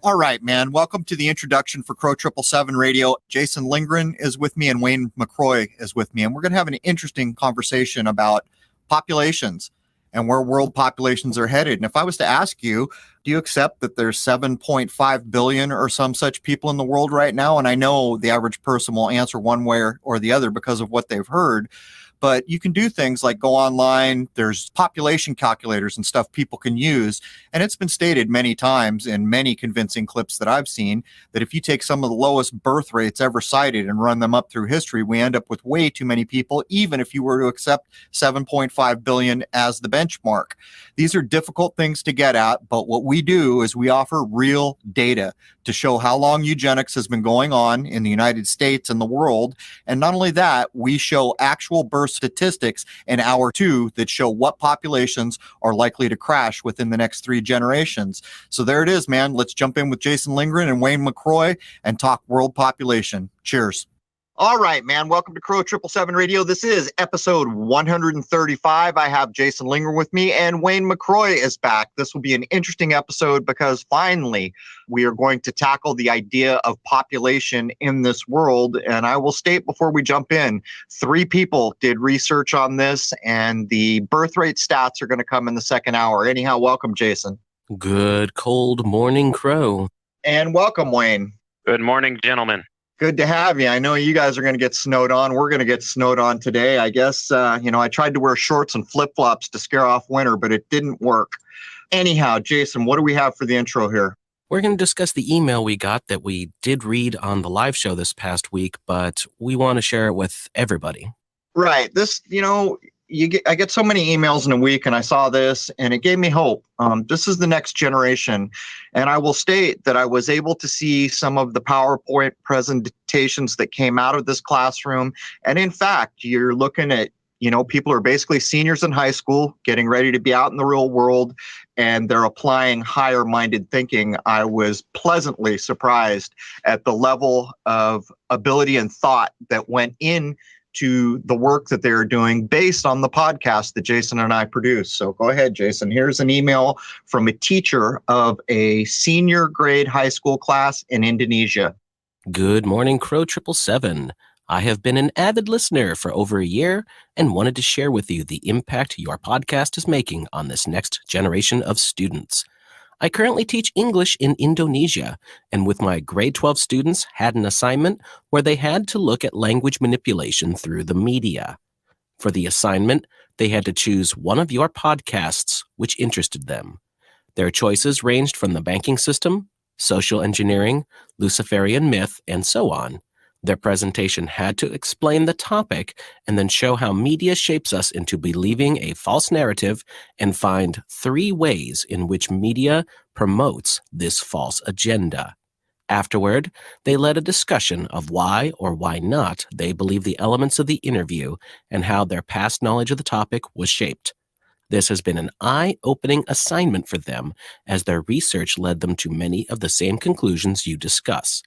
All right, man. Welcome to the introduction for Crow 777 Radio. Jason Lindgren is with me and Wayne McRoy is with me. And we're going to have an interesting conversation about populations and where world populations are headed. And if I was to ask you, do you accept that there's 7.5 billion or some such people in the world right now? And I know the average person will answer one way or the other because of what they've heard. But you can do things like go online. There's population calculators and stuff people can use. And it's been stated many times in many convincing clips that I've seen that if you take some of the lowest birth rates ever cited and run them up through history, we end up with way too many people, even if you were to accept 7.5 billion as the benchmark. These are difficult things to get at, but what we do is we offer real data to show how long eugenics has been going on in the United States and the world. And not only that, we show actual birth statistics in hour 2 that show what populations are likely to crash within the next 3 generations. So there it is, man. Let's jump in with Jason Lindgren and Wayne McRoy and talk world population. Cheers. All right, man. Welcome to Crow 777 Radio. This is episode 135. I have Jason Lindgren with me and Wayne McRoy is back. This will be an interesting episode because finally we are going to tackle the idea of population in this world. And I will state before we jump in, 3 people did research on this and the birth rate stats are going to come in the second hour. Anyhow, welcome, Jason. Good cold morning, Crow. And welcome, Wayne. Good morning, gentlemen. Good to have you. I know you guys are going to get snowed on. We're going to get snowed on today. I guess, I tried to wear shorts and flip-flops to scare off winter, but it didn't work. Anyhow, Jason, what do we have for the intro here? We're going to discuss the email we got that we did read on the live show this past week, but we want to share it with everybody. Right. This, I get so many emails in a week and I saw this and it gave me hope. This is the next generation. And I will state that I was able to see some of the PowerPoint presentations that came out of this classroom. And in fact, you're looking at, people are basically seniors in high school getting ready to be out in the real world and they're applying higher minded thinking. I was pleasantly surprised at the level of ability and thought that went in to the work that they're doing based on the podcast that Jason and I produce. So go ahead, Jason. Here's an email from a teacher of a senior grade high school class in Indonesia. Good morning, Crow 777. I have been an avid listener for over a year and wanted to share with you the impact your podcast is making on this next generation of students. I currently teach English in Indonesia, and with my grade 12 students had an assignment where they had to look at language manipulation through the media. For the assignment, they had to choose one of your podcasts which interested them. Their choices ranged from the banking system, social engineering, Luciferian myth, and so on. Their presentation had to explain the topic and then show how media shapes us into believing a false narrative and find 3 ways in which media promotes this false agenda. Afterward, they led a discussion of why or why not they believe the elements of the interview and how their past knowledge of the topic was shaped. This has been an eye-opening assignment for them as their research led them to many of the same conclusions you discuss.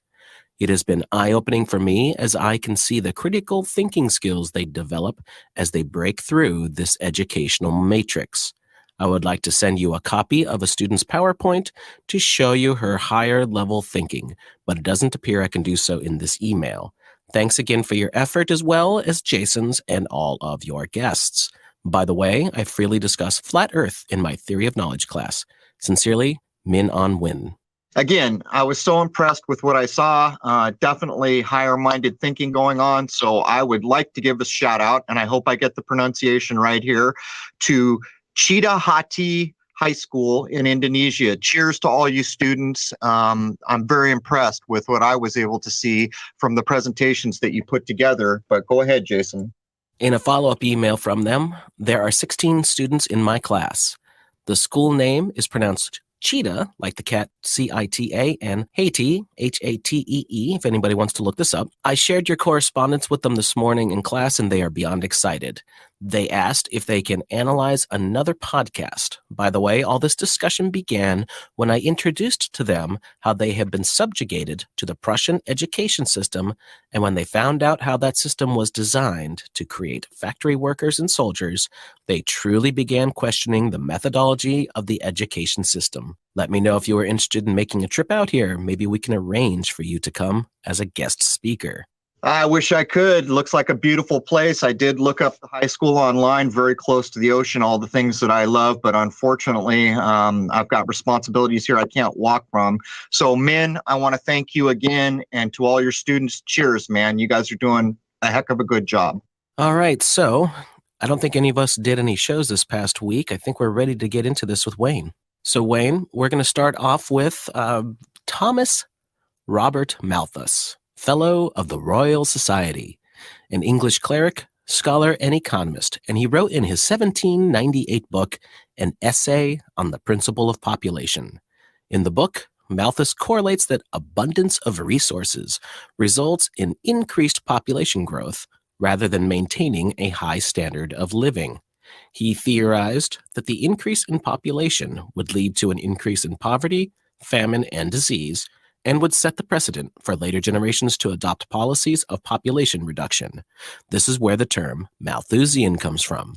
It has been eye-opening for me as I can see the critical thinking skills they develop as they break through this educational matrix. I would like to send you a copy of a student's PowerPoint to show you her higher level thinking, but it doesn't appear I can do so in this email. Thanks again for your effort as well as Jason's and all of your guests. By the way, I freely discuss flat earth in my Theory of Knowledge class. Sincerely, Min On Win. Again, I was so impressed with what I saw. Definitely higher-minded thinking going on. So I would like to give a shout out, and I hope I get the pronunciation right here, to Cita Hati High School in Indonesia. Cheers to all you students. I'm very impressed with what I was able to see from the presentations that you put together. But go ahead, Jason. In a follow-up email from them, there are 16 students in my class. The school name is pronounced Cheetah, like the cat, C-I-T-A, and Haiti, H-A-T-E-E, if anybody wants to look this up. I shared your correspondence with them this morning in class, and they are beyond excited. They asked if they can analyze another podcast. By the way, all this discussion began when I introduced to them how they have been subjugated to the Prussian education system, and when they found out how that system was designed to create factory workers and soldiers, they truly began questioning the methodology of the education system. Let me know if you are interested in making a trip out here. Maybe we can arrange for you to come as a guest speaker. I wish I could. Looks like a beautiful place. I did look up the high school online, very close to the ocean, all the things that I love. But unfortunately, I've got responsibilities here I can't walk from. So, Min, I want to thank you again. And to all your students, cheers, man. You guys are doing a heck of a good job. All right. So I don't think any of us did any shows this past week. I think we're ready to get into this with Wayne. So, Wayne, we're going to start off with Thomas Robert Malthus, Fellow of the Royal Society, an English cleric, scholar, and economist, and he wrote in his 1798 book an essay on the principle of population. In the book, Malthus correlates that abundance of resources results in increased population growth rather than maintaining a high standard of living. He theorized that the increase in population would lead to an increase in poverty, famine, and disease, and would set the precedent for later generations to adopt policies of population reduction. This is where the term Malthusian comes from.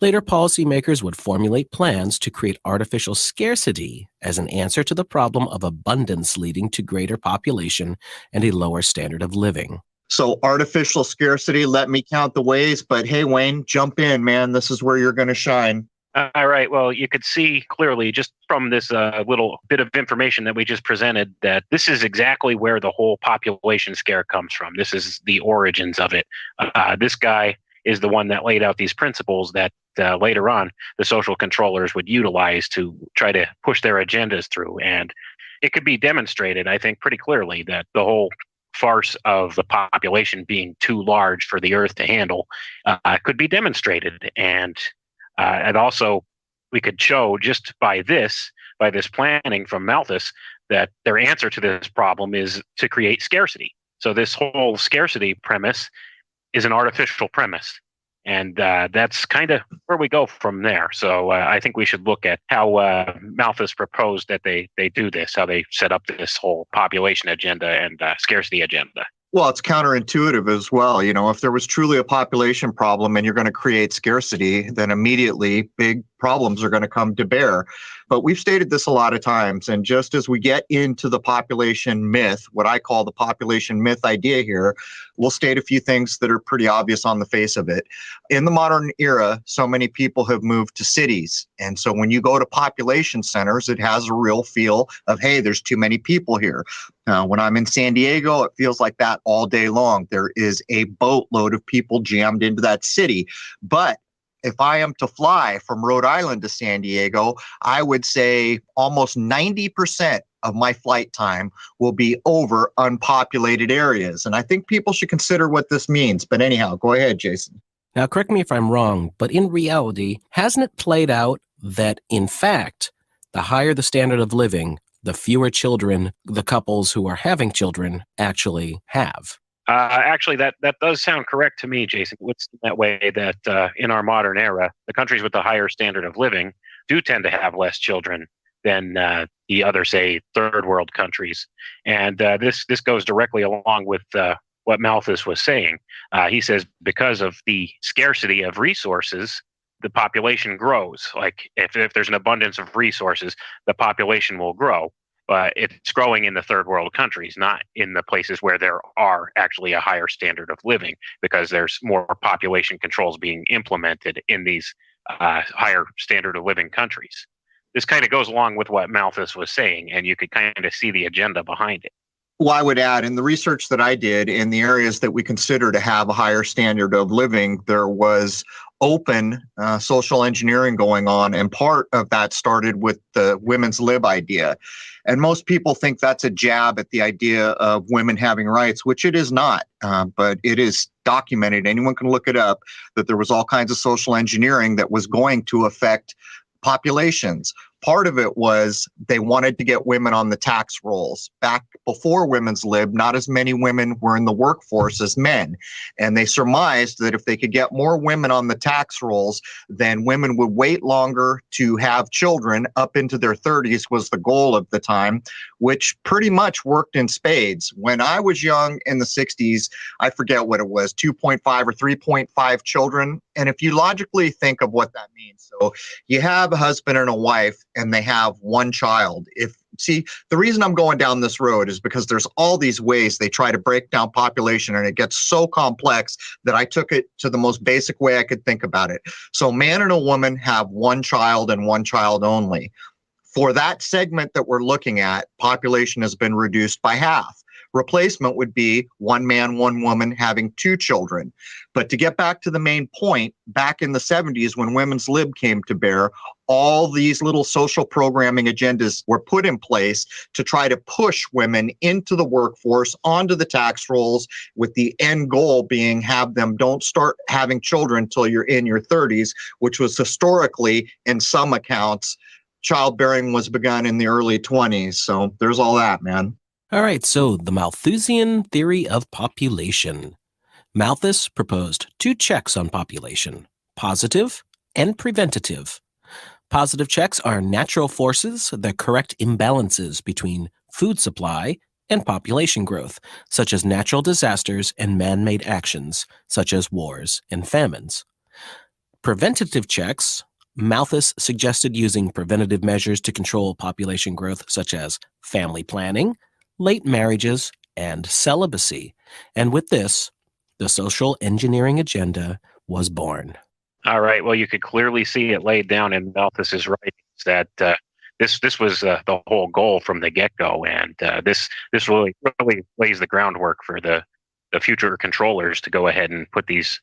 Later policymakers would formulate plans to create artificial scarcity as an answer to the problem of abundance leading to greater population and a lower standard of living. So artificial scarcity, let me count the ways. But hey, Wayne, jump in, man. This is where you're going to shine. All right. Well, you could see clearly just from this little bit of information that we just presented that this is exactly where the whole population scare comes from. This is the origins of it. This guy is the one that laid out these principles that later on the social controllers would utilize to try to push their agendas through. And it could be demonstrated, I think, pretty clearly that the whole farce of the population being too large for the earth to handle could be demonstrated. And also we could show just by this planning from Malthus that their answer to this problem is to create scarcity. So this whole scarcity premise is an artificial premise. And that's kind of where we go from there. So I think we should look at how Malthus proposed that they do this, how they set up this whole population agenda and scarcity agenda. Well, it's counterintuitive as well. You know, if there was truly a population problem and you're going to create scarcity, then immediately big problems are going to come to bear. But we've stated this a lot of times. And just as we get into the population myth, what I call the population myth idea here, we'll state a few things that are pretty obvious on the face of it. In the modern era, so many people have moved to cities. And so when you go to population centers, it has a real feel of, hey, there's too many people here. When I'm in San Diego, it feels like that all day long. There is a boatload of people jammed into that city. But if I am to fly from Rhode Island to San Diego, I would say almost 90% of my flight time will be over unpopulated areas. And I think people should consider what this means. But anyhow, go ahead, Jason. Now, correct me if I'm wrong, but in reality, hasn't it played out that, in fact, the higher the standard of living, the fewer children the couples who are having children actually have? Actually, that does sound correct to me, Jason. It's that way that in our modern era, the countries with the higher standard of living do tend to have less children than the other, say, third world countries. And this goes directly along with what Malthus was saying. He says because of the scarcity of resources, the population grows. Like if there's an abundance of resources, the population will grow. But it's growing in the third world countries, not in the places where there are actually a higher standard of living, because there's more population controls being implemented in these higher standard of living countries. This kind of goes along with what Malthus was saying, and you could kind of see the agenda behind it. Well, I would add, in the research that I did in the areas that we consider to have a higher standard of living, there was open social engineering going on, and part of that started with the women's lib idea. And most people think that's a jab at the idea of women having rights, which it is not, but it is documented. Anyone can look it up, that there was all kinds of social engineering that was going to affect populations. Part of it was they wanted to get women on the tax rolls. Back before women's lib, not as many women were in the workforce as men. And they surmised that if they could get more women on the tax rolls, then women would wait longer to have children. Up into their 30s was the goal of the time, which pretty much worked in spades. When I was young in the 60s, I forget what it was, 2.5 or 3.5 children And if you logically think of what that means, so you have a husband and a wife and they have one child. The reason I'm going down this road is because there's all these ways they try to break down population, and it gets so complex that I took it to the most basic way I could think about it. So man and a woman have one child and one child only. For that segment that we're looking at, population has been reduced by half. Replacement would be one man, one woman having two children. But to get back to the main point, back in the 70s when women's lib came to bear, all these little social programming agendas were put in place to try to push women into the workforce, onto the tax rolls, with the end goal being have them don't start having children until you're in your 30s, which was historically, in some accounts, childbearing was begun in the early 20s. So there's all that, man. All right, so the Malthusian theory of population. Malthus proposed two checks on population, positive and preventative. Positive checks are natural forces that correct imbalances between food supply and population growth, such as natural disasters and man-made actions, such as wars and famines. Preventative checks, Malthus suggested using preventative measures to control population growth, such as family planning, late marriages, and celibacy. And with this, the social engineering agenda was born. All right. Well, you could clearly see it laid down in Malthus's writings that this was the whole goal from the get-go, and this really lays the groundwork for the future controllers to go ahead and put these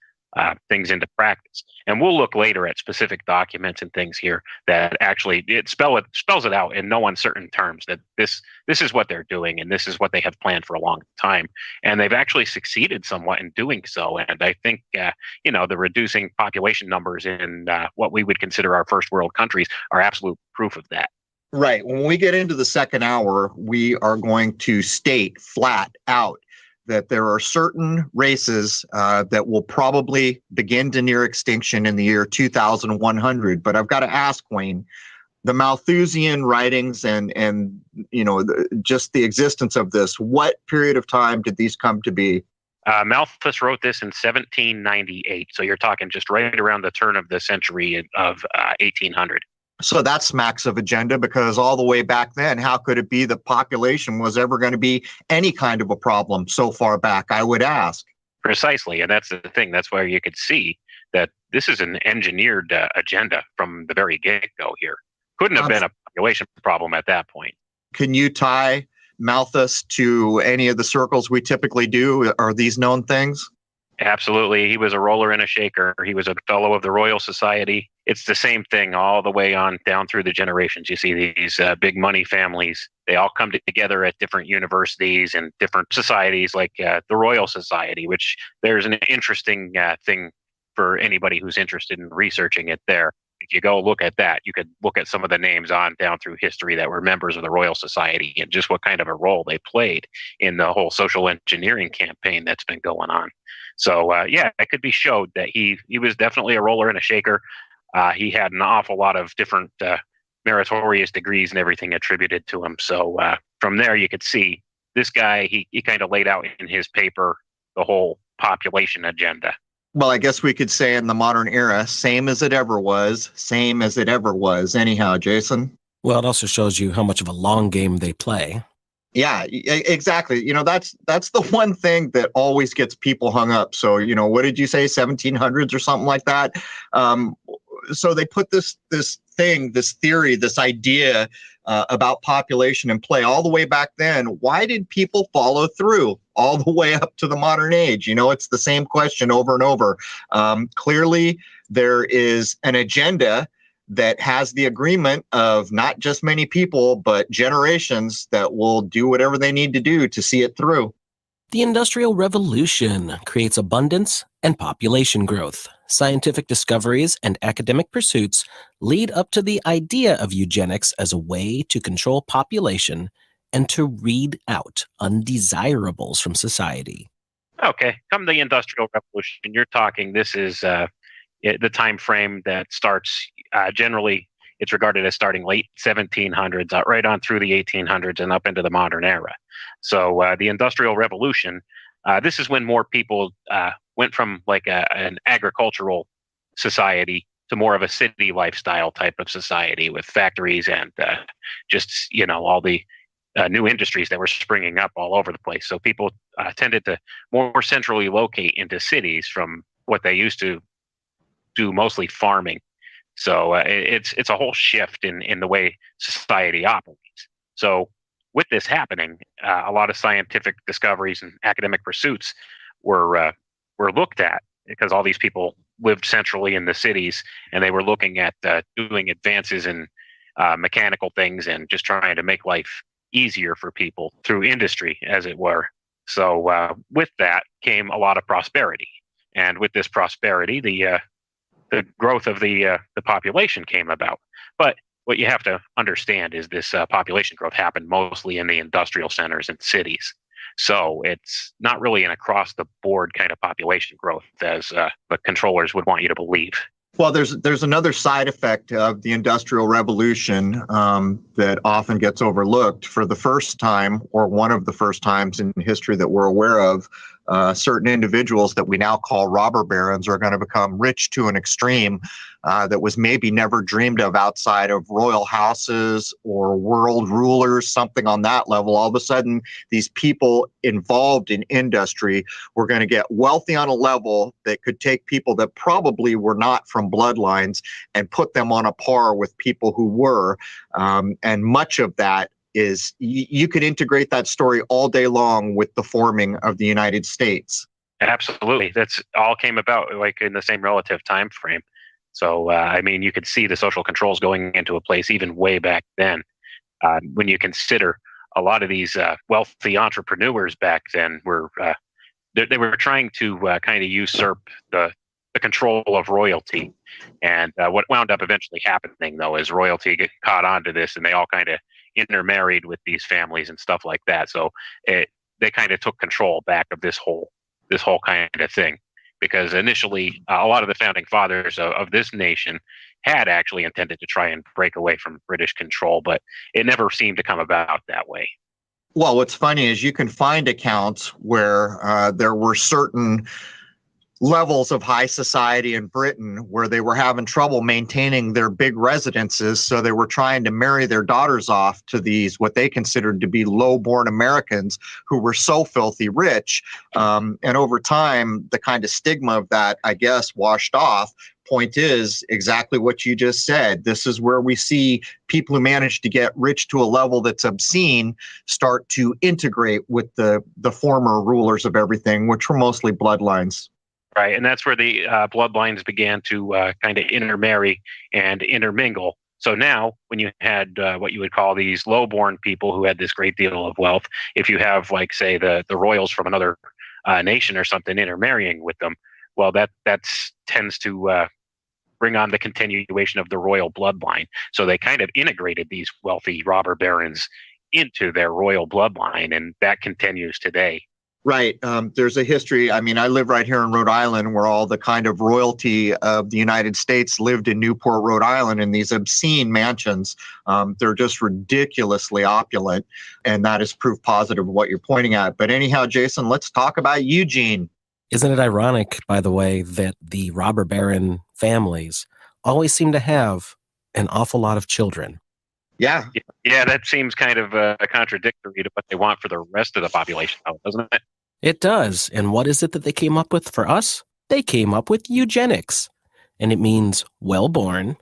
things into practice. And we'll look later at specific documents and things here that actually spells it out in no uncertain terms that this is what they're doing and this is what they have planned for a long time. And they've actually succeeded somewhat in doing so. And I think, the reducing population numbers in what we would consider our first world countries are absolute proof of that. Right. When we get into the second hour, we are going to state flat out that there are certain races that will probably begin to near extinction in the year 2100. But I've got to ask, Wayne, the Malthusian writings and just the existence of this, what period of time did these come to be? Malthus wrote this in 1798. So you're talking just right around the turn of the century of 1800. So that smacks of agenda, because all the way back then, how could it be that population was ever going to be any kind of a problem so far back, I would ask? Precisely. And that's the thing. That's where you could see that this is an engineered agenda from the very get-go here. Couldn't have been a population problem at that point. Can you tie Malthus to any of the circles we typically do? Are these known things? Absolutely. He was a roller and a shaker. He was a fellow of the Royal Society. It's the same thing all the way on down through the generations. You see these big money families. They all come together at different universities and different societies like the Royal Society, which there's an interesting thing for anybody who's interested in researching it there. If you go look at that, you could look at some of the names on down through history that were members of the Royal Society and just what kind of a role they played in the whole social engineering campaign that's been going on. So, it could be showed that he was definitely a roller and a shaker. He had an awful lot of different meritorious degrees and everything attributed to him. So from there, you could see this guy, he kind of laid out in his paper the whole population agenda. Well, I guess we could say in the modern era, same as it ever was, same as it ever was. Anyhow, Jason. Well, it also shows you how much of a long game they play. Yeah, exactly. That's the one thing that always gets people hung up. So, what did you say, 1700s or something like that? So they put this theory, this idea about population in play all the way back then. Why did people follow through all the way up to the modern age? It's the same question over and over. Clearly, there is an agenda that has the agreement of not just many people, but generations that will do whatever they need to do to see it through. The Industrial Revolution creates abundance and population growth. Scientific discoveries and academic pursuits lead up to the idea of eugenics as a way to control population and to weed out undesirables from society. Okay, come the Industrial Revolution, you're talking, this is the time frame that starts, generally, it's regarded as starting late 1700s, right on through the 1800s and up into the modern era. So the Industrial Revolution, this is when more people went from like an agricultural society to more of a city lifestyle type of society with factories and just all the new industries that were springing up all over the place. So people tended to more centrally locate into cities from what they used to do, mostly farming. So it's a whole shift in the way society operates. So with this happening, a lot of scientific discoveries and academic pursuits were looked at because all these people lived centrally in the cities, and they were looking at doing advances in mechanical things and just trying to make life easier for people through industry, as it were. So with that came a lot of prosperity, and with this prosperity, the growth of the population came about. But what you have to understand is this population growth happened mostly in the industrial centers and cities. So it's not really an across-the-board kind of population growth as the controllers would want you to believe. Well, there's another side effect of the Industrial Revolution that often gets overlooked. For the first time, or one of the first times in history that we're aware of, certain individuals that we now call robber barons are going to become rich to an extreme that was maybe never dreamed of outside of royal houses or world rulers, something on that level. All of a sudden, these people involved in industry were going to get wealthy on a level that could take people that probably were not from bloodlines and put them on a par with people who were. And much of that is you could integrate that story all day long with the forming of the United States. Absolutely. That's all came about like in the same relative time frame. So, I mean, you could see the social controls going into a place even way back then. When you consider a lot of these wealthy entrepreneurs back then were they were trying to kind of usurp the control of royalty. And what wound up eventually happening, though, is royalty caught on to this, and they all kind of intermarried with these families and stuff like that. So they kind of took control back of this whole kind of thing. Because initially, a lot of the founding fathers of this nation had actually intended to try and break away from British control, but it never seemed to come about that way. Well, what's funny is you can find accounts where there were certain levels of high society in Britain where they were having trouble maintaining their big residences. So they were trying to marry their daughters off to these, what they considered to be low-born Americans who were so filthy rich. And over time, the kind of stigma of that, I guess, washed off. Point is exactly what you just said. This is where we see people who manage to get rich to a level that's obscene start to integrate with the former rulers of everything, which were mostly bloodlines. Right, and that's where the bloodlines began to kind of intermarry and intermingle. So now, when you had what you would call these low-born people who had this great deal of wealth, if you have, like, say, the royals from another nation or something intermarrying with them, well, that tends to bring on the continuation of the royal bloodline. So they kind of integrated these wealthy robber barons into their royal bloodline, and that continues today. Right. There's a history. I mean, I live right here in Rhode Island where all the kind of royalty of the United States lived in Newport, Rhode Island, in these obscene mansions. They're just ridiculously opulent. And that is proof positive of what you're pointing at. But anyhow, Jason, let's talk about Eugene. Isn't it ironic, by the way, that the robber baron families always seem to have an awful lot of children? Yeah. Yeah, that seems kind of contradictory to what they want for the rest of the population, doesn't it? It does. And what is it that they came up with for us? They came up with eugenics, and it means well-born.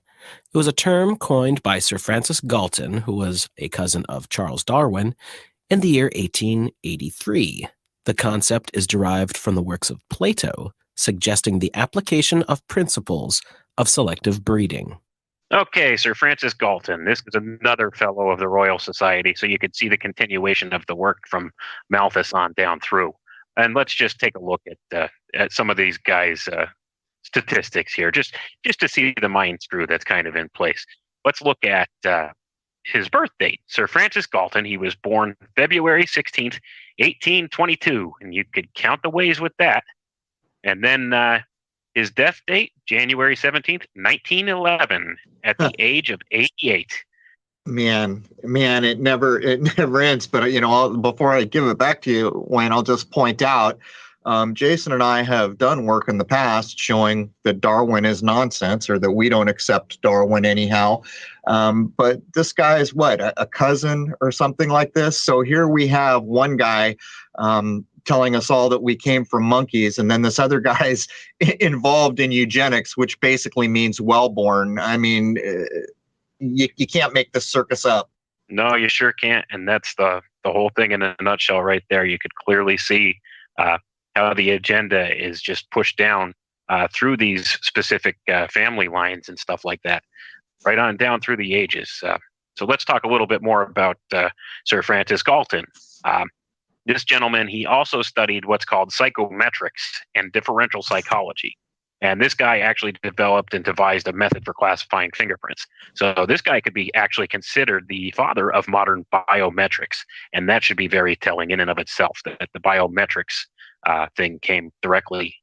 It was a term coined by Sir Francis Galton, who was a cousin of Charles Darwin, in the year 1883. The concept is derived from the works of Plato, suggesting the application of principles of selective breeding. Okay, Sir Francis Galton. This is another fellow of the Royal Society, so you could see the continuation of the work from Malthus on down through. And let's just take a look at some of these guys' statistics here, just to see the mind screw that's kind of in place. Let's look at his birth date. Sir Francis Galton, he was born February 16th, 1822, and you could count the ways with that. And then his death date, January 17th, 1911, at the age of 88. Man, it never ends. But, before I give it back to you, Wayne, I'll just point out Jason and I have done work in the past showing that Darwin is nonsense, or that we don't accept Darwin anyhow. But this guy is what, a cousin or something like this? So here we have one guy telling us all that we came from monkeys, and then this other guy's involved in eugenics, which basically means well-born. I mean, you can't make this circus up. No, you sure can't. And that's the whole thing in a nutshell right there. You could clearly see how the agenda is just pushed down through these specific family lines and stuff like that, right on down through the ages. So let's talk a little bit more about Sir Francis Galton. This gentleman, he also studied what's called psychometrics and differential psychology. And this guy actually developed and devised a method for classifying fingerprints. So this guy could be actually considered the father of modern biometrics. And that should be very telling in and of itself, that the biometrics thing came directly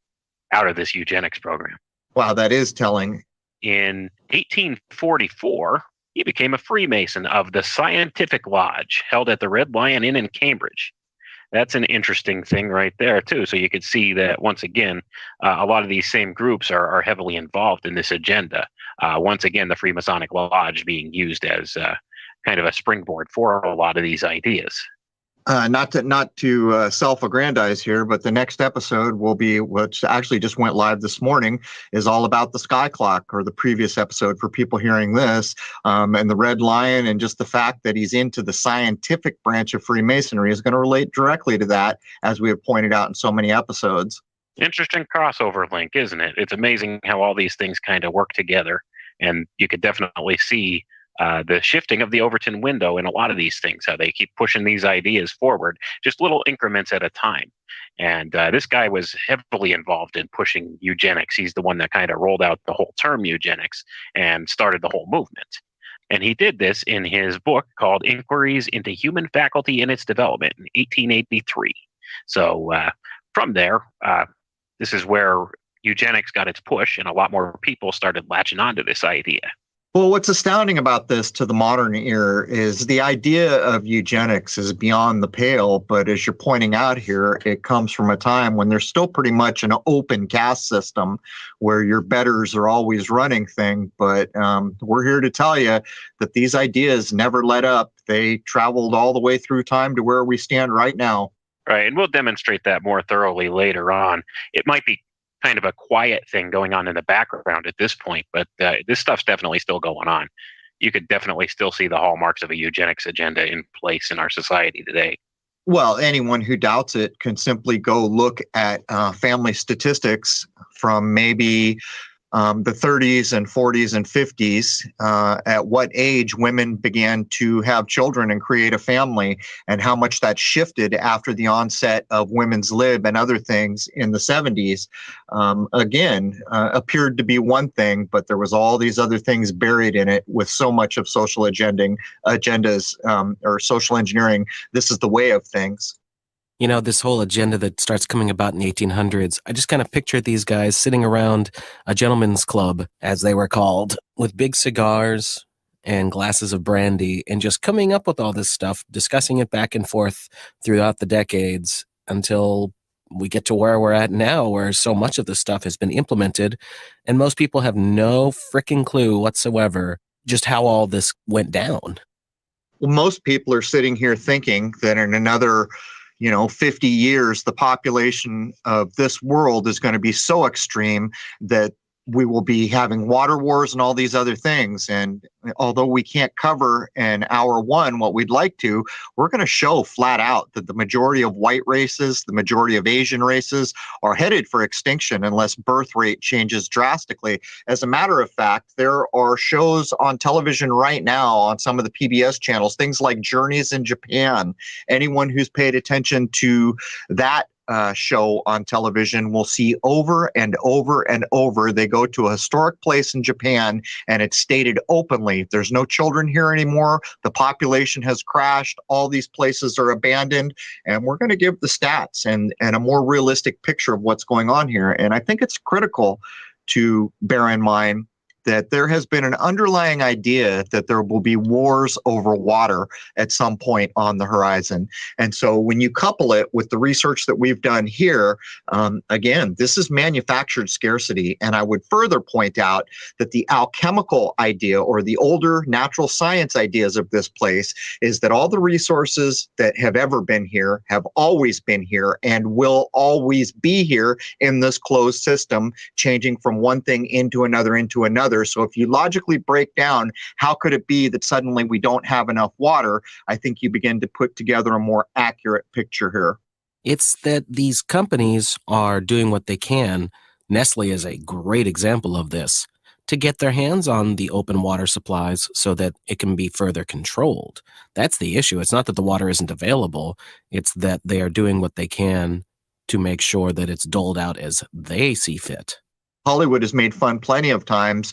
out of this eugenics program. Wow, that is telling. In 1844, he became a Freemason of the Scientific Lodge held at the Red Lion Inn in Cambridge. That's an interesting thing right there, too. So you could see that, once again, a lot of these same groups are heavily involved in this agenda. Once again, the Freemasonic Lodge being used as kind of a springboard for a lot of these ideas. Not to self-aggrandize here, but the next episode will be, which actually just went live this morning, is all about the sky clock, or the previous episode for people hearing this, and the Red Lion, and just the fact that he's into the scientific branch of Freemasonry is going to relate directly to that, as we have pointed out in so many episodes. Interesting crossover link, isn't it? It's amazing how all these things kind of work together, and you could definitely see the shifting of the Overton window in a lot of these things, how they keep pushing these ideas forward, just little increments at a time. And this guy was heavily involved in pushing eugenics. He's the one that kind of rolled out the whole term eugenics and started the whole movement. And he did this in his book called Inquiries into Human Faculty and Its Development in 1883. So from there, this is where eugenics got its push, and a lot more people started latching onto this idea. Well, what's astounding about this to the modern ear is the idea of eugenics is beyond the pale, but as you're pointing out here, it comes from a time when there's still pretty much an open caste system where your betters are always running things. But we're here to tell you that these ideas never let up. They traveled all the way through time to where we stand right now. Right, and we'll demonstrate that more thoroughly later on. It might be kind of a quiet thing going on in the background at this point, but this stuff's definitely still going on. You could definitely still see the hallmarks of a eugenics agenda in place in our society today. Well, anyone who doubts it can simply go look at family statistics from maybe the 30s and 40s and 50s, at what age women began to have children and create a family, and how much that shifted after the onset of women's lib and other things in the 70s. Appeared to be one thing, but there was all these other things buried in it with so much of social agendas or social engineering. This is the way of things. You know, this whole agenda that starts coming about in the 1800s, I just kind of pictured these guys sitting around a gentleman's club, as they were called, with big cigars and glasses of brandy, and just coming up with all this stuff, discussing it back and forth throughout the decades until we get to where we're at now, where so much of this stuff has been implemented, and most people have no freaking clue whatsoever just how all this went down. Well, most people are sitting here thinking that in another 50 years, the population of this world is going to be so extreme that we will be having water wars and all these other things. And although we can't cover in hour one what we'd like to, we're going to show flat out that the majority of white races, the majority of Asian races are headed for extinction unless birth rate changes drastically. As a matter of fact, there are shows on television right now on some of the PBS channels, things like Journeys in Japan. Anyone who's paid attention to that show on television will see over and over and over. They go to a historic place in Japan, and it's stated openly, there's no children here anymore. The population has crashed. All these places are abandoned. And we're going to give the stats and a more realistic picture of what's going on here. And I think it's critical to bear in mind that there has been an underlying idea that there will be wars over water at some point on the horizon. And so when you couple it with the research that we've done here, again, this is manufactured scarcity. And I would further point out that the alchemical idea or the older natural science ideas of this place is that all the resources that have ever been here have always been here and will always be here in this closed system, changing from one thing into another. So if you logically break down how could it be that suddenly we don't have enough water, I think you begin to put together a more accurate picture here. It's that these companies are doing what they can. Nestle is a great example of this, to get their hands on the open water supplies so that it can be further controlled. That's the issue. It's not that the water isn't available. It's that they are doing what they can to make sure that it's doled out as they see fit. Hollywood has made fun plenty of times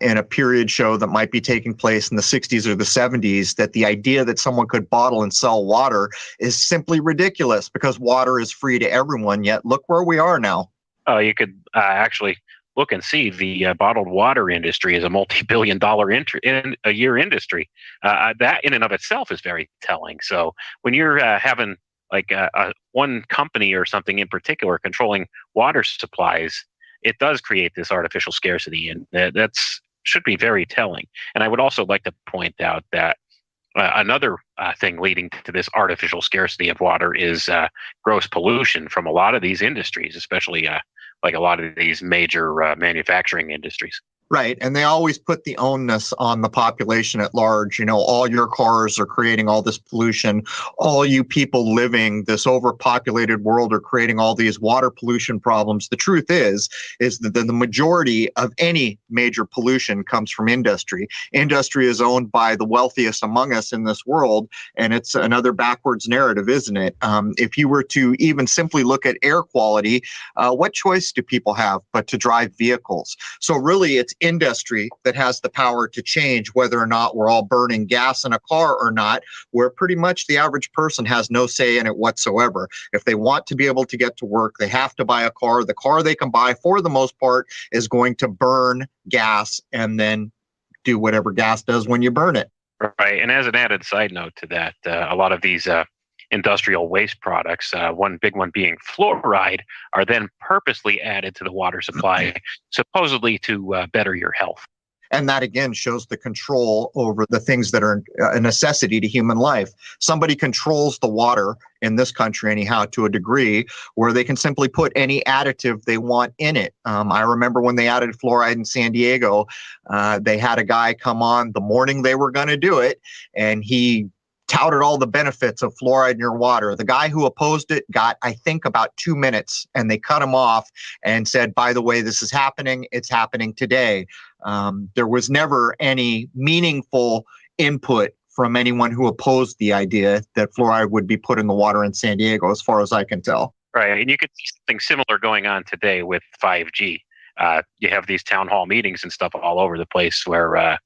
in a period show that might be taking place in the 60s or the 70s that the idea that someone could bottle and sell water is simply ridiculous because water is free to everyone. Yet look where we are now. You could actually look and see the bottled water industry is a multi-billion-dollar a year industry. That in and of itself is very telling. So when you're having like one company or something in particular controlling water supplies, it does create this artificial scarcity, and that's should be very telling. And I would also like to point out that another thing leading to this artificial scarcity of water is gross pollution from a lot of these industries, especially like a lot of these major manufacturing industries. Right. And they always put the onus on the population at large. You know, all your cars are creating all this pollution. All you people living this overpopulated world are creating all these water pollution problems. The truth is that the majority of any major pollution comes from industry. Industry is owned by the wealthiest among us in this world. And it's another backwards narrative, isn't it? If you were to even simply look at air quality, what choice do people have but to drive vehicles? So really, it's industry that has the power to change whether or not we're all burning gas in a car or not, where pretty much the average person has no say in it whatsoever. If they want to be able to get to work, they have to buy a car. The car they can buy, for the most part, is going to burn gas and then do whatever gas does when you burn it. Right. And as an added side note to that, a lot of these industrial waste products, one big one being fluoride, are then purposely added to the water supply, supposedly to better your health. And that, again, shows the control over the things that are a necessity to human life. Somebody controls the water in this country, anyhow, to a degree where they can simply put any additive they want in it. I remember when they added fluoride in San Diego, they had a guy come on the morning they were going to do it, and he touted all the benefits of fluoride in your water. The guy who opposed it got, I think, about 2 minutes, and they cut him off and said, by the way, this is happening. It's happening today. There was never any meaningful input from anyone who opposed the idea that fluoride would be put in the water in San Diego, as far as I can tell. Right. And you could see something similar going on today with 5G. You have these town hall meetings and stuff all over the place where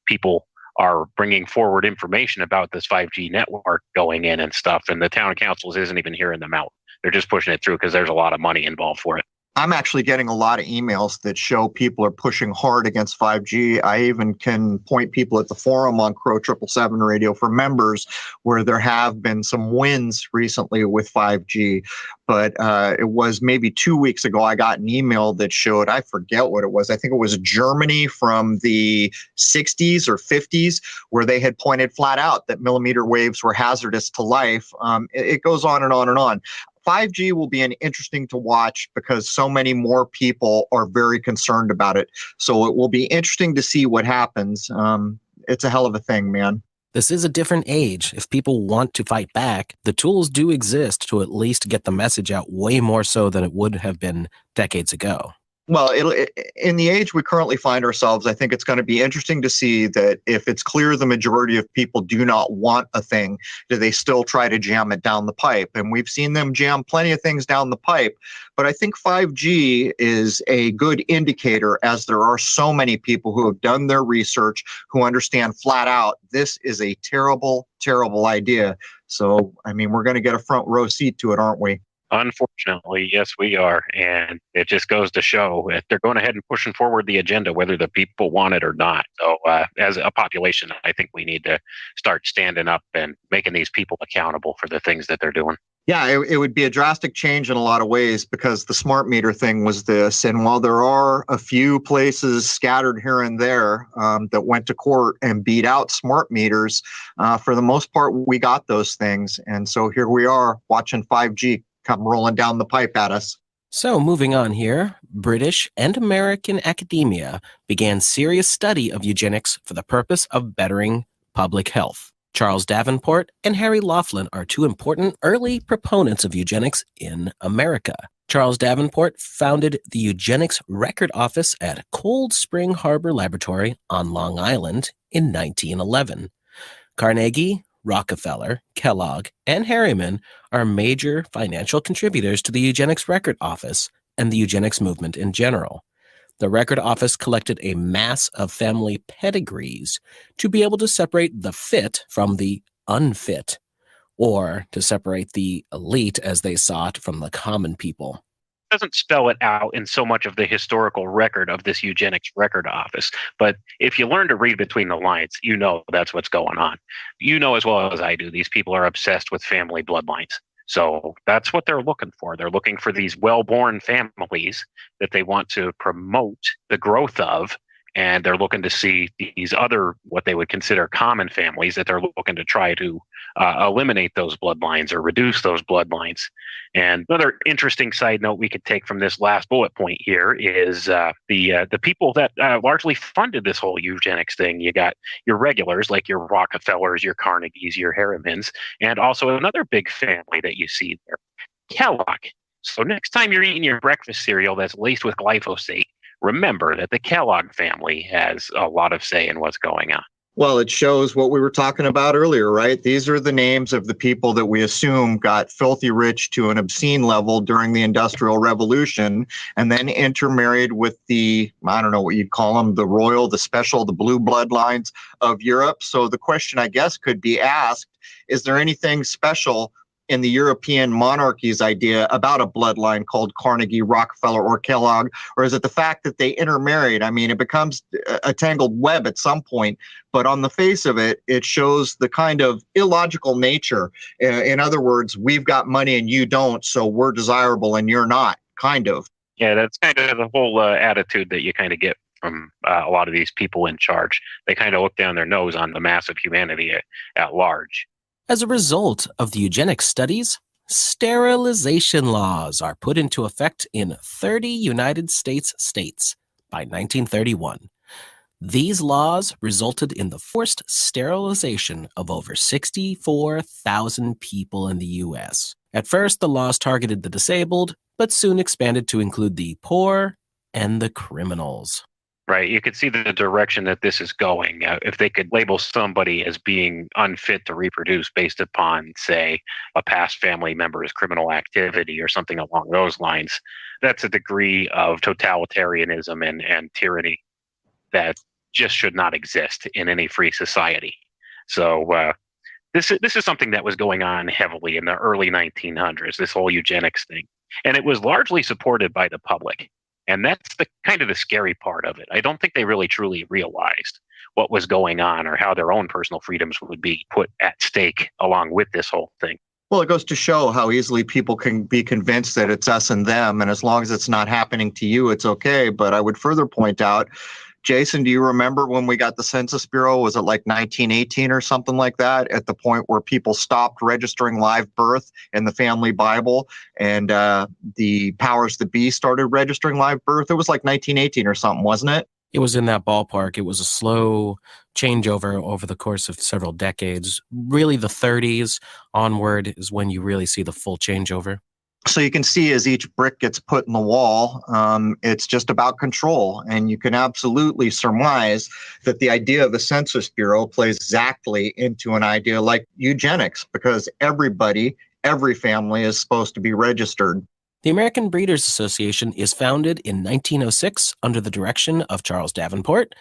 people are bringing forward information about this 5G network going in and stuff. And the town councils isn't even hearing them out. They're just pushing it through because there's a lot of money involved for it. I'm actually getting a lot of emails that show people are pushing hard against 5G. I even can point people at the forum on Crow 777 Radio for members where there have been some wins recently with 5G. But it was maybe 2 weeks ago, I got an email that showed, I forget what it was. I think it was Germany from the 60s or 50s, where they had pointed flat out that millimeter waves were hazardous to life. It goes on and on and on. 5G will be an interesting to watch because so many more people are very concerned about it. So it will be interesting to see what happens. It's a hell of a thing, man. This is a different age. If people want to fight back, the tools do exist to at least get the message out way more so than it would have been decades ago. Well, in the age we currently find ourselves, I think it's going to be interesting to see that if it's clear the majority of people do not want a thing, do they still try to jam it down the pipe? And we've seen them jam plenty of things down the pipe. But I think 5G is a good indicator, as there are so many people who have done their research, who understand flat out, this is a terrible, terrible idea. So, I mean, we're going to get a front row seat to it, aren't we? Unfortunately, yes, we are. And it just goes to show that they're going ahead and pushing forward the agenda, whether the people want it or not. So, as a population, I think we need to start standing up and making these people accountable for the things that they're doing. Yeah, it would be a drastic change in a lot of ways because the smart meter thing was this. And while there are a few places scattered here and there that went to court and beat out smart meters, for the most part, we got those things. And so here we are watching 5G come rolling down the pipe at us. So, moving on here, British and American academia began serious study of eugenics for the purpose of bettering public health. Charles Davenport and Harry Laughlin are two important early proponents of eugenics in America. Charles Davenport founded the Eugenics Record Office at Cold Spring Harbor Laboratory on Long Island in 1911. Carnegie, Rockefeller, Kellogg, and Harriman are major financial contributors to the Eugenics Record Office and the eugenics movement in general. The Record Office collected a mass of family pedigrees to be able to separate the fit from the unfit, or to separate the elite as they saw it from the common people. It doesn't spell it out in so much of the historical record of this Eugenics Record Office, but if you learn to read between the lines, you know that's what's going on. You know as well as I do, these people are obsessed with family bloodlines. So that's what they're looking for. They're looking for these well-born families that they want to promote the growth of, and they're looking to see these other, what they would consider common families, that they're looking to try to eliminate those bloodlines or reduce those bloodlines. And another interesting side note we could take from this last bullet point here is the people that largely funded this whole eugenics thing. You got your regulars like your Rockefellers, your Carnegies, your Harrimans, and also another big family that you see there, Kellogg. So next time you're eating your breakfast cereal that's laced with glyphosate, remember that the Kellogg family has a lot of say in what's going on. Well, it shows what we were talking about earlier, right? These are the names of the people that we assume got filthy rich to an obscene level during the Industrial Revolution and then intermarried with the, I don't know what you'd call them, the royal, the special, the blue bloodlines of Europe. So the question, I guess, could be asked, is there anything special in the European monarchy's idea about a bloodline called Carnegie, Rockefeller, or Kellogg? Or is it the fact that they intermarried? I mean, it becomes a tangled web at some point, but on the face of it, it shows the kind of illogical nature. In other words, we've got money and you don't, so we're desirable and you're not, kind of. Yeah, that's kind of the whole attitude that you kind of get from a lot of these people in charge. They kind of look down their nose on the mass of humanity at large. As a result of the eugenics studies, sterilization laws are put into effect in 30 United States states by 1931. These laws resulted in the forced sterilization of over 64,000 people in the U.S. At first, the laws targeted the disabled, but soon expanded to include the poor and the criminals. Right. You could see the direction that this is going. If they could label somebody as being unfit to reproduce based upon, say, a past family member's criminal activity or something along those lines, that's a degree of totalitarianism and tyranny that just should not exist in any free society. So this is something that was going on heavily in the early 1900s, this whole eugenics thing. And it was largely supported by the public. And that's the kind of the scary part of it. I don't think they really truly realized what was going on or how their own personal freedoms would be put at stake along with this whole thing. Well, it goes to show how easily people can be convinced that it's us and them. And as long as it's not happening to you, it's okay. But I would further point out, Jason, do you remember when we got the Census Bureau? Was it like 1918 or something like that, at the point where people stopped registering live birth in the family Bible and the powers that be started registering live birth? It was like 1918 or something, wasn't it? It was in that ballpark. It was a slow changeover over the course of several decades. Really, the 30s onward is when you really see the full changeover. So you can see as each brick gets put in the wall, it's just about control. And you can absolutely surmise that the idea of the Census Bureau plays exactly into an idea like eugenics, because everybody, every family is supposed to be registered. The American Breeders Association is founded in 1906 under the direction of Charles Davenport.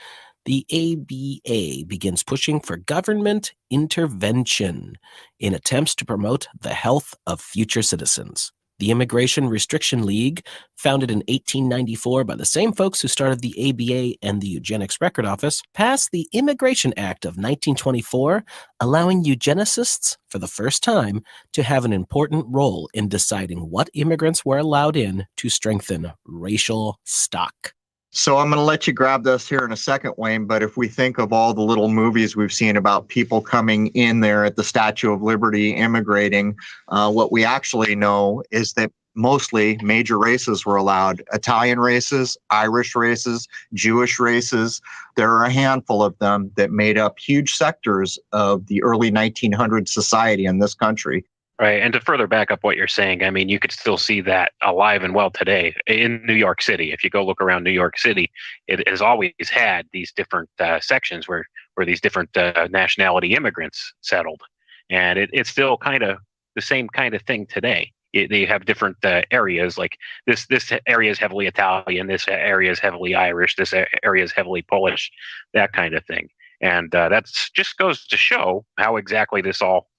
The ABA begins pushing for government intervention in attempts to promote the health of future citizens. The Immigration Restriction League, founded in 1894 by the same folks who started the ABA and the Eugenics Record Office, passed the Immigration Act of 1924, allowing eugenicists, for the first time, to have an important role in deciding what immigrants were allowed in to strengthen racial stock. So I'm going to let you grab this here in a second, Wayne, but if we think of all the little movies we've seen about people coming in there at the Statue of Liberty, immigrating, what we actually know is that mostly major races were allowed. Italian races, Irish races, Jewish races. There are a handful of them that made up huge sectors of the early 1900s society in this country. Right. And to further back up what you're saying, I mean, you could still see that alive and well today in New York City. If you go look around New York City, it has always had these different sections where these different nationality immigrants settled. And it's still kind of the same kind of thing today. They have different areas, like this area is heavily Italian, this area is heavily Irish, this area is heavily Polish, that kind of thing. And that just goes to show how exactly this all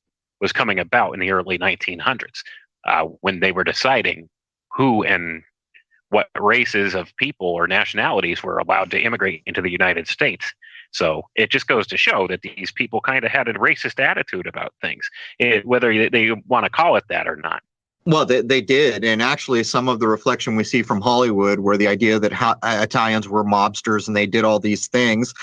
was coming about in the early 1900s, when they were deciding who and what races of people or nationalities were allowed to immigrate into the United States. So it just goes to show that these people kind of had a racist attitude about things, whether they want to call it that or not. Well, they did. And actually, some of the reflection we see from Hollywood, where the idea that Italians were mobsters and they did all these things.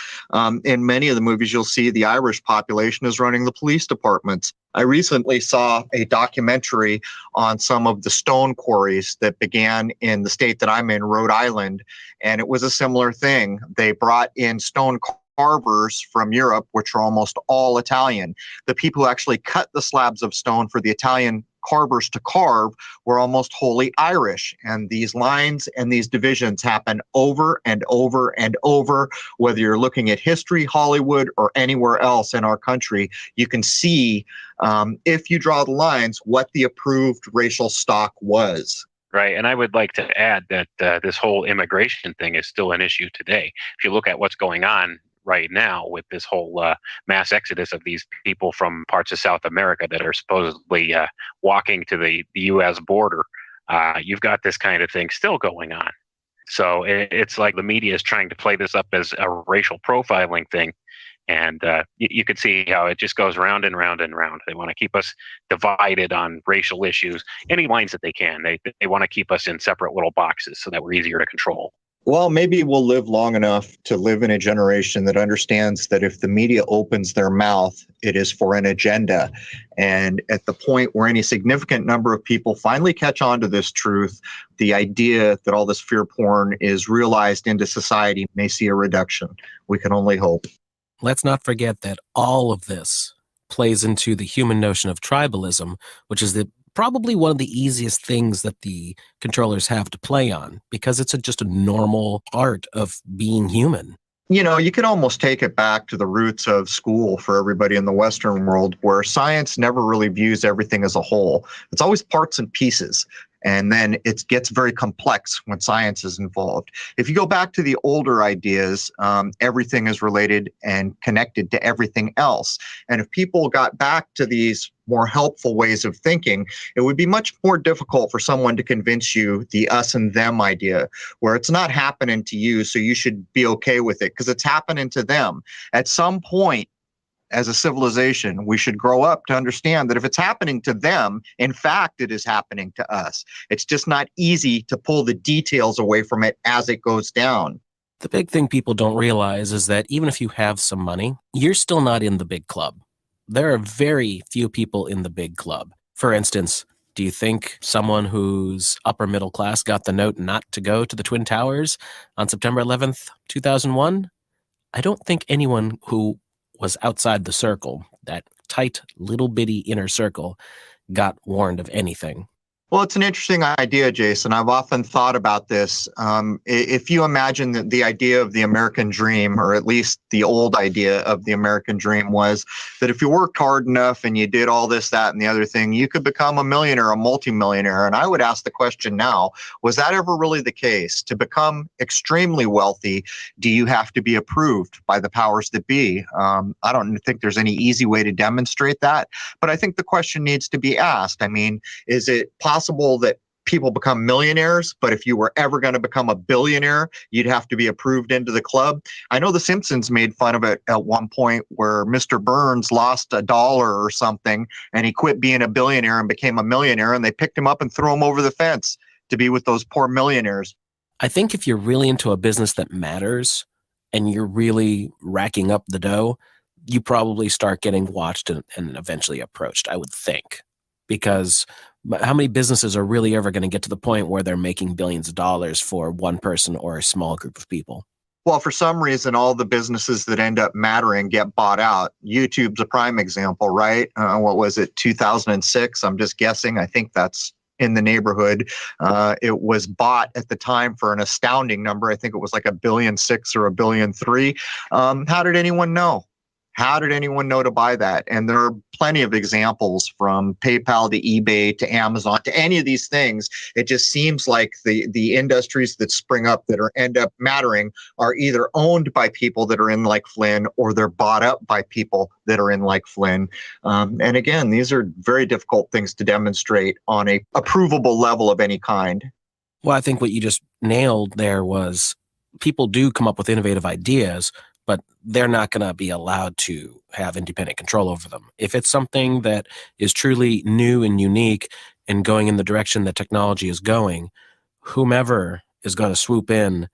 In many of the movies, you'll see the Irish population is running the police departments. I recently saw a documentary on some of the stone quarries that began in the state that I'm in, Rhode Island. And it was a similar thing. They brought in stone carvers from Europe, which are almost all Italian. The people who actually cut the slabs of stone for the Italian carvers to carve were almost wholly Irish. And these lines and these divisions happen over and over and over. Whether you're looking at history, Hollywood, or anywhere else in our country, you can see, if you draw the lines, what the approved racial stock was. Right. And I would like to add that this whole immigration thing is still an issue today. If you look at what's going on right now with this whole mass exodus of these people from parts of South America that are supposedly walking to the U.S. border, you've got this kind of thing still going on. So it's like the media is trying to play this up as a racial profiling thing. And you can see how it just goes round and round and round. They want to keep us divided on racial issues, any lines that they can. They want to keep us in separate little boxes so that we're easier to control. Well, maybe we'll live long enough to live in a generation that understands that if the media opens their mouth, it is for an agenda. And at the point where any significant number of people finally catch on to this truth, the idea that all this fear porn is realized into society may see a reduction. We can only hope. Let's not forget that all of this plays into the human notion of tribalism, which is probably one of the easiest things that the controllers have to play on, because it's just a normal part of being human. You know, you could almost take it back to the roots of school for everybody in the Western world, where science never really views everything as a whole. It's always parts and pieces. And then it gets very complex when science is involved. If you go back to the older ideas, everything is related and connected to everything else. And if people got back to these more helpful ways of thinking, it would be much more difficult for someone to convince you the us and them idea, where it's not happening to you, so you should be okay with it because it's happening to them. At some point, as a civilization, we should grow up to understand that if it's happening to them, in fact, it is happening to us. It's just not easy to pull the details away from it as it goes down. The big thing people don't realize is that even if you have some money, you're still not in the big club. There are very few people in the big club. For instance, do you think someone who's upper middle class got the note not to go to the Twin Towers on September 11th, 2001? I don't think anyone who was outside the circle, that tight little bitty inner circle, got warned of anything. Well, it's an interesting idea, Jason. I've often thought about this. If you imagine that the idea of the American dream, or at least the old idea of the American dream, was that if you worked hard enough and you did all this, that, and the other thing, you could become a millionaire, a multimillionaire. And I would ask the question now, was that ever really the case? To become extremely wealthy, do you have to be approved by the powers that be? I don't think there's any easy way to demonstrate that, but I think the question needs to be asked. I mean, is it possible that people become millionaires, but if you were ever going to become a billionaire, you'd have to be approved into the club. I know The Simpsons made fun of it at one point where Mr. Burns lost $1 or something and he quit being a billionaire and became a millionaire, and they picked him up and threw him over the fence to be with those poor millionaires. I think if you're really into a business that matters and you're really racking up the dough, you probably start getting watched and eventually approached, I would think. Because how many businesses are really ever going to get to the point where they're making billions of dollars for one person or a small group of people? Well, for some reason, all the businesses that end up mattering get bought out. YouTube's a prime example, right? What was it, 2006? I'm just guessing. I think that's in the neighborhood. It was bought at the time for an astounding number. I think it was like $1.6 billion or $1.3 billion. How did anyone know? How did anyone know to buy that? And there are plenty of examples from PayPal to eBay to Amazon to any of these things. It just seems like the industries that spring up that end up mattering are either owned by people that are in like Flynn, or they're bought up by people that are in like Flynn. And again, these are very difficult things to demonstrate on a approvable level of any kind. Well, I think what you just nailed there was people do come up with innovative ideas, but they're not going to be allowed to have independent control over them. If it's something that is truly new and unique and going in the direction that technology is going, whomever is going to swoop in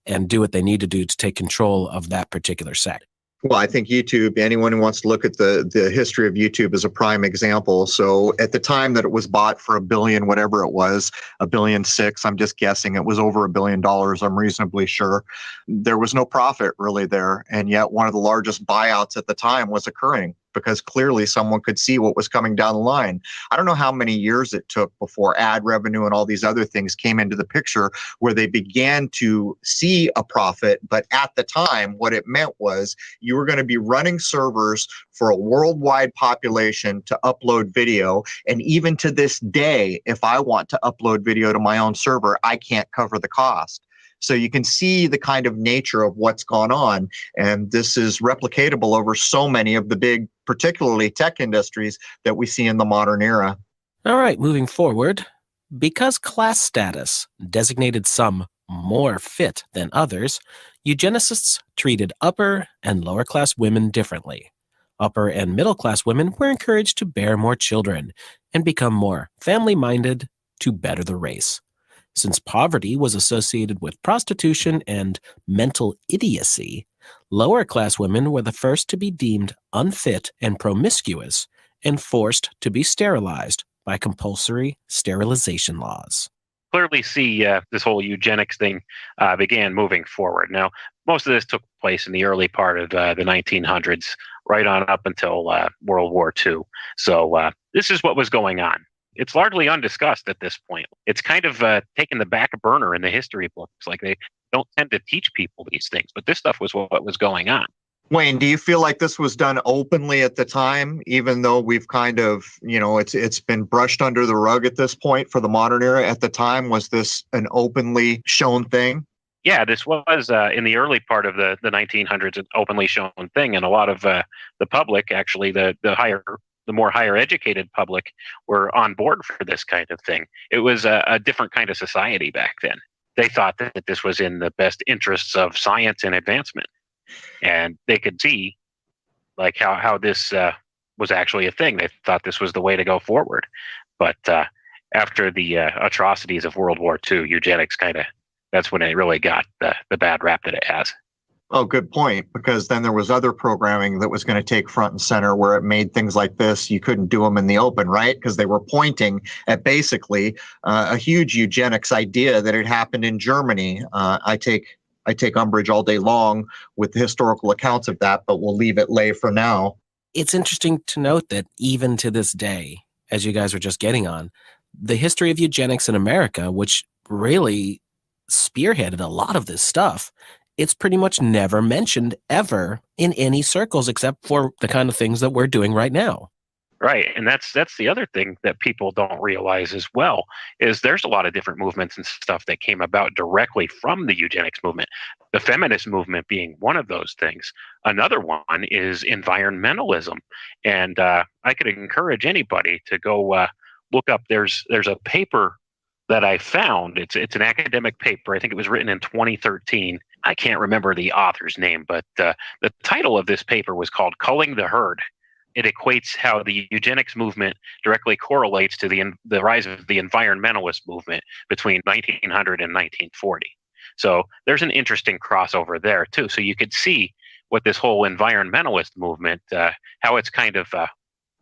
and do what they need to do to take control of that particular sector. Well, I think YouTube, anyone who wants to look at the history of YouTube is a prime example. So at the time that it was bought for $1 billion, whatever it was, $1.6 billion, I'm just guessing it was over $1 billion, I'm reasonably sure. There was no profit really there. And yet one of the largest buyouts at the time was occurring, because clearly someone could see what was coming down the line. I don't know how many years it took before ad revenue and all these other things came into the picture where they began to see a profit. But at the time, what it meant was you were going to be running servers for a worldwide population to upload video. And even to this day, if I want to upload video to my own server, I can't cover the cost. So you can see the kind of nature of what's gone on. And this is replicatable over so many of the big, particularly tech industries that we see in the modern era. All right, moving forward. Because class status designated some more fit than others, eugenicists treated upper and lower class women differently. Upper and middle class women were encouraged to bear more children and become more family-minded to better the race. Since poverty was associated with prostitution and mental idiocy, lower-class women were the first to be deemed unfit and promiscuous and forced to be sterilized by compulsory sterilization laws. Clearly see this whole eugenics thing began moving forward. Now, most of this took place in the early part of the 1900s, right on up until World War II. So this is what was going on. It's largely undiscussed at this point. It's kind of taken the back burner in the history books. Like, they don't tend to teach people these things, but this stuff was what was going on. Wayne, do you feel like this was done openly at the time, even though we've kind of, it's been brushed under the rug at this point for the modern era? At the time, was this an openly shown thing? Yeah, this was in the early part of the 1900s an openly shown thing, and a lot of the public, actually, the more higher educated public, were on board for this kind of thing. It was a different kind of society back then. They thought that this was in the best interests of science and advancement. And they could see like how this was actually a thing. They thought this was the way to go forward. But after the atrocities of World War II, eugenics that's when it really got the bad rap that it has. Oh, good point. Because then there was other programming that was going to take front and center where it made things like this. You couldn't do them in the open, right? Because they were pointing at basically a huge eugenics idea that had happened in Germany. I take umbrage all day long with the historical accounts of that, but we'll leave it lay for now. It's interesting to note that even to this day, as you guys were just getting on, the history of eugenics in America, which really spearheaded a lot of this stuff, it's pretty much never mentioned ever in any circles except for the kind of things that we're doing right now. Right. And that's the other thing that people don't realize as well, is there's a lot of different movements and stuff that came about directly from the eugenics movement. The feminist movement being one of those things. Another one is environmentalism. And I could encourage anybody to go look up. There's a paper that I found. It's an academic paper. I think it was written in 2013. I can't remember the author's name, but the title of this paper was called "Culling the Herd." It equates how the eugenics movement directly correlates to the rise of the environmentalist movement between 1900 and 1940. So there's an interesting crossover there too. So you could see what this whole environmentalist movement, how it's kind of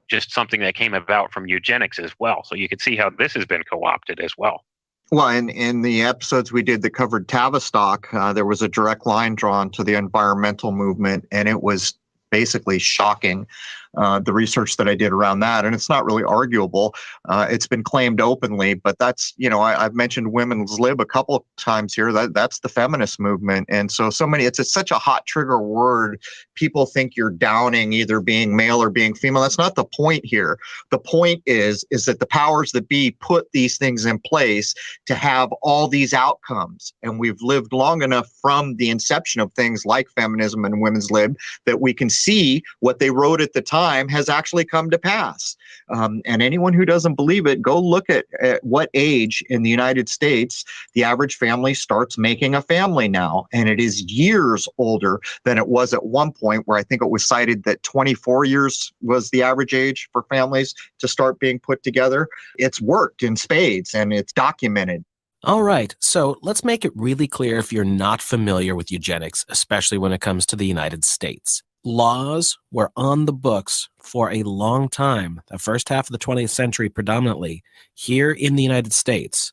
just something that came about from eugenics as well. So you can see how this has been co-opted as well. Well, in the episodes we did that covered Tavistock, there was a direct line drawn to the environmental movement, and it was basically shocking, the research that I did around that. And it's not really arguable. It's been claimed openly, but that's, I've mentioned women's lib a couple of times here. That's the feminist movement. And so many, it's such a hot trigger word. People think you're downing either being male or being female. That's not the point here. The point is that the powers that be put these things in place to have all these outcomes. And we've lived long enough from the inception of things like feminism and women's lib that we can see what they wrote at the time has actually come to pass. And anyone who doesn't believe it, go look at what age in the United States the average family starts making a family now. And it is years older than it was at one point, where I think it was cited that 24 years was the average age for families to start being put together. It's worked in spades and it's documented. All right, so let's make it really clear if you're not familiar with eugenics, especially when it comes to the United States. Laws were on the books for a long time, the first half of the 20th century predominantly, here in the United States,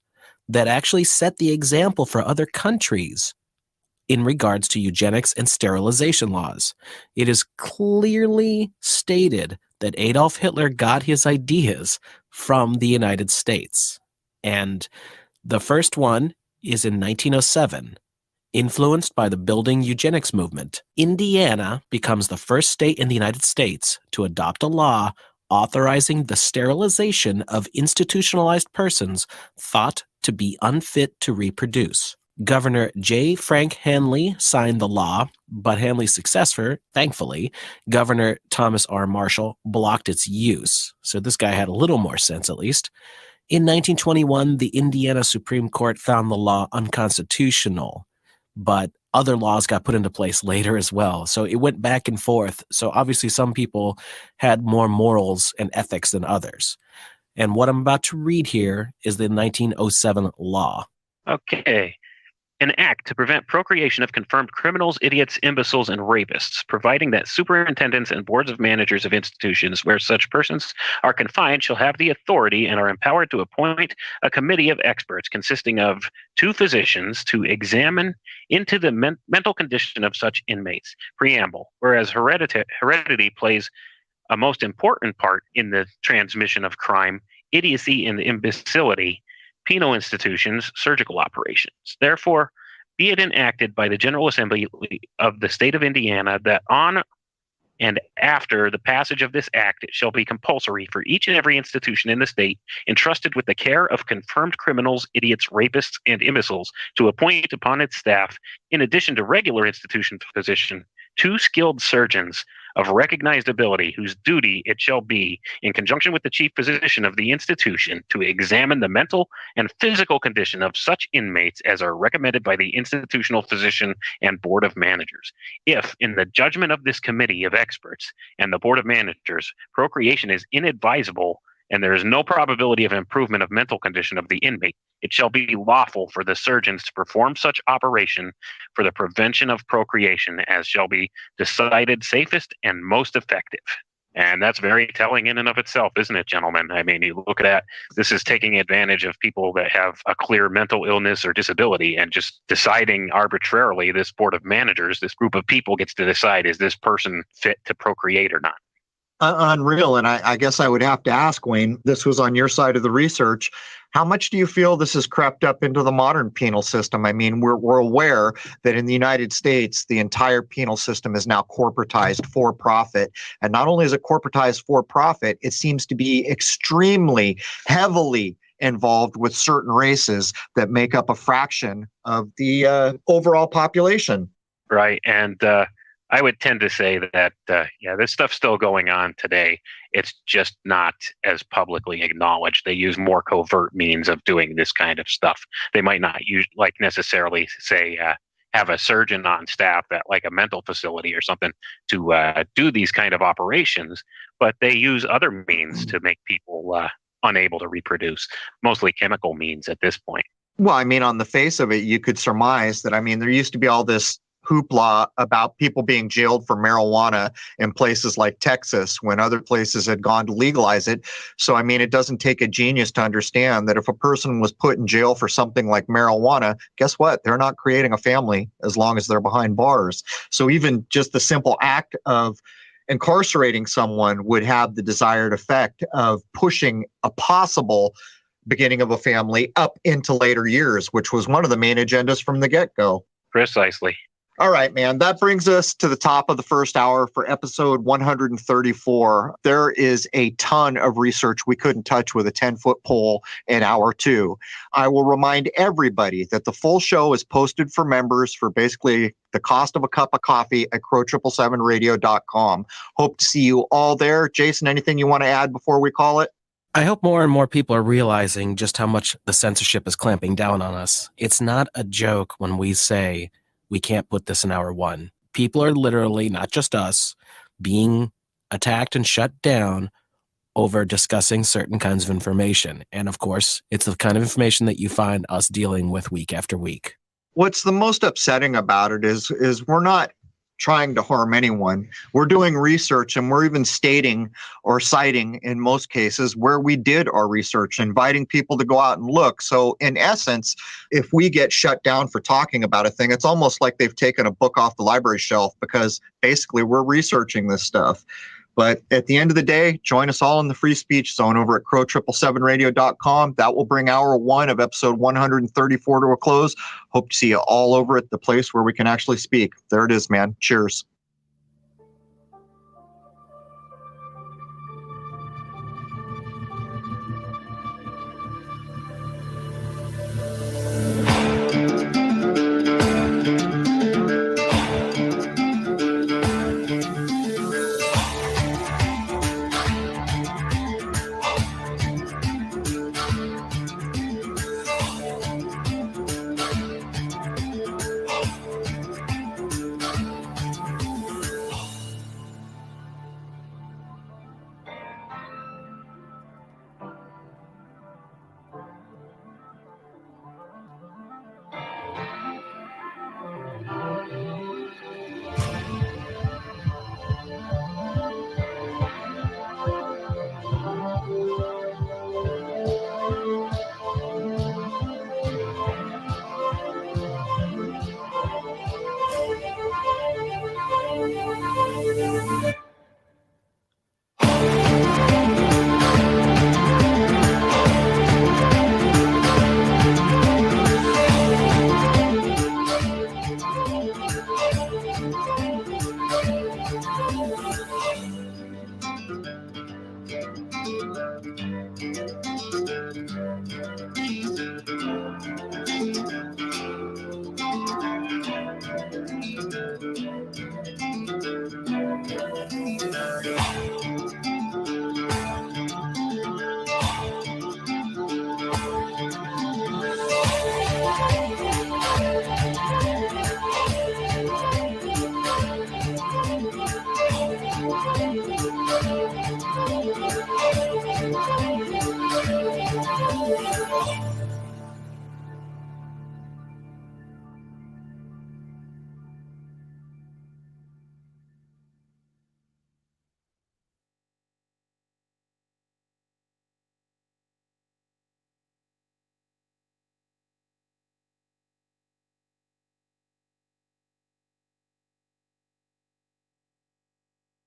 that actually set the example for other countries in regards to eugenics and sterilization laws. It is clearly stated that Adolf Hitler got his ideas from the United States. And the first one is in 1907. Influenced by the building eugenics movement, Indiana becomes the first state in the United States to adopt a law authorizing the sterilization of institutionalized persons thought to be unfit to reproduce. Governor J. Frank Hanley signed the law, but Hanley's successor, thankfully, Governor Thomas R. Marshall, blocked its use. So this guy had a little more sense, at least. In 1921, the Indiana Supreme Court found the law unconstitutional, but other laws got put into place later as well. So it went back and forth. So obviously some people had more morals and ethics than others. And what I'm about to read here is the 1907 law. Okay. An act to prevent procreation of confirmed criminals, idiots, imbeciles, and rapists, providing that superintendents and boards of managers of institutions where such persons are confined shall have the authority and are empowered to appoint a committee of experts consisting of 2 physicians to examine into the mental condition of such inmates. Preamble. Whereas heredity plays a most important part in the transmission of crime, idiocy, and imbecility, penal institutions, surgical operations. Therefore, be it enacted by the General Assembly of the State of Indiana that on and after the passage of this act, it shall be compulsory for each and every institution in the state entrusted with the care of confirmed criminals, idiots, rapists, and imbeciles to appoint upon its staff, in addition to regular institution physician, 2 skilled surgeons of recognized ability, whose duty it shall be, in conjunction with the chief physician of the institution, to examine the mental and physical condition of such inmates as are recommended by the institutional physician and board of managers. If, in the judgment of this committee of experts and the board of managers, procreation is inadvisable and there is no probability of improvement of mental condition of the inmate, it shall be lawful for the surgeons to perform such operation for the prevention of procreation as shall be decided safest and most effective. And that's very telling in and of itself, isn't it, gentlemen? I mean, you look at that, this is taking advantage of people that have a clear mental illness or disability and just deciding arbitrarily, this board of managers, this group of people gets to decide, is this person fit to procreate or not? Unreal. And I guess I would have to ask, Wayne, this was on your side of the research. How much do you feel this has crept up into the modern penal system? I mean, we're aware that in the United States, the entire penal system is now corporatized for profit. And not only is it corporatized for profit, it seems to be extremely heavily involved with certain races that make up a fraction of the overall population. Right. And I would tend to say that, this stuff's still going on today. It's just not as publicly acknowledged. They use more covert means of doing this kind of stuff. They might not use, like, necessarily say, have a surgeon on staff at like a mental facility or something to do these kind of operations, but they use other means to make people unable to reproduce, mostly chemical means at this point. Well, I mean, on the face of it, you could surmise that, I mean, there used to be all this hoopla about people being jailed for marijuana in places like Texas when other places had gone to legalize it. So, I mean, it doesn't take a genius to understand that if a person was put in jail for something like marijuana, guess what? They're not creating a family as long as they're behind bars. So even just the simple act of incarcerating someone would have the desired effect of pushing a possible beginning of a family up into later years, which was one of the main agendas from the get-go. Precisely. All right, man. That brings us to the top of the first hour for episode 134. There is a ton of research we couldn't touch with a 10-foot pole in hour 2. I will remind everybody that the full show is posted for members for basically the cost of a cup of coffee at crow777radio.com. Hope to see you all there. Jason, anything you want to add before we call it? I hope more and more people are realizing just how much the censorship is clamping down on us. It's not a joke when we say we can't put this in hour 1. People are literally, not just us, being attacked and shut down over discussing certain kinds of information. And of course, it's the kind of information that you find us dealing with week after week. What's the most upsetting about it is we're not trying to harm anyone. We're doing research, and we're even stating or citing in most cases where we did our research, inviting people to go out and look. So in essence, if we get shut down for talking about a thing, it's almost like they've taken a book off the library shelf, because basically we're researching this stuff. But at the end of the day, join us all in the free speech zone over at crow777radio.com. That will bring hour 1 of episode 134 to a close. Hope to see you all over at the place where we can actually speak. There it is, man. Cheers.